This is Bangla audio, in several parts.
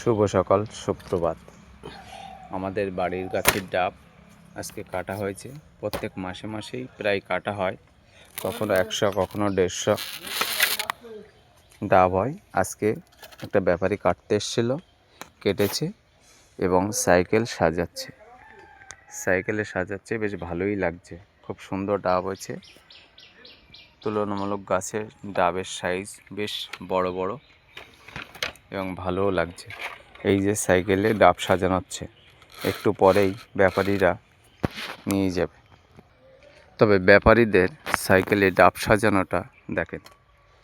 শুভ সকাল, সুপ্রভাত। আমাদের বাড়ির গাছের ডাব আজকে কাটা হয়েছে। প্রত্যেক মাসে মাসেই প্রায় কাটা হয়, কখনো 100 কখনো 150 ডাব হয়। আজকে একটা ব্যাপারী কাটতে এসেছিল, কেটেছে এবং সাইকেলে সাজাচ্ছে। বেশ ভালোই লাগছে, খুব সুন্দর ডাব হয়েছে। তুলনামূলক গাছের ডাবের সাইজ বেশ বড় বড় এবং ভালোও লাগছে। এই যে সাইকেলে ডাব সাজানো হচ্ছে, একটু পরেই ব্যাপারীরা নিয়ে যাবে। তবে ব্যাপারীদের সাইকেলে ডাব সাজানোটা দেখেন,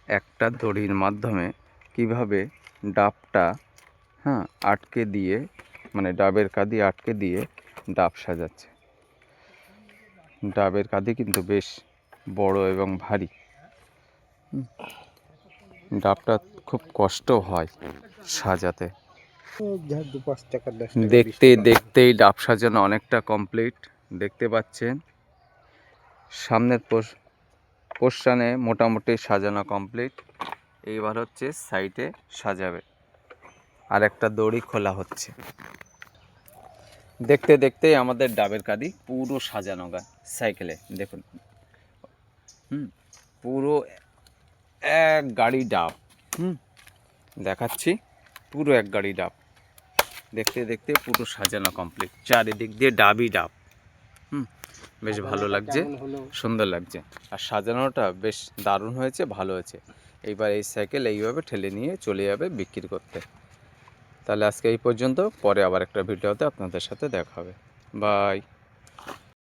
একটা দড়ির মাধ্যমে কিভাবে ডাবটা আটকে দিয়ে, মানে ডাবের কাঁদি আটকে দিয়ে ডাব সাজাচ্ছে। ডাবের কাঁদি কিন্তু বেশ বড় এবং ভারী। ডাবটা খুব কষ্ট হয় সাজাতে। দেখতেই ডাব সাজানো অনেকটা কমপ্লিট। দেখতে পাচ্ছেন সামনের পোর্শনে মোটামুটি সাজানো কমপ্লিট। এইবার হচ্ছে সাইডে সাজাবে, আর একটা দড়ি খোলা হচ্ছে। দেখতে দেখতেই আমাদের ডাবের কাঁদি পুরো সাজানো সাইকেলে। দেখুন, পুরো এক গাড়ি ডাব দেখাচ্ছি, পুরো এক গাড়ি ডাব। দেখতে দেখতে পুরো সাজানো কমপ্লিট, চারিদিক দিয়ে ডাবই ডাব। বেশ ভালো লাগছে, সুন্দর লাগছে, আর সাজানোটা বেশ দারুণ হয়েছে, ভালো হয়েছে। এইবার এই সাইকেল এইভাবে ঠেলে নিয়ে চলে যাবে বিক্রি করতে। তাহলে আজকে এই পর্যন্ত, পরে আবার একটা ভিডিওতে আপনাদের সাথে দেখা হবে। বাই।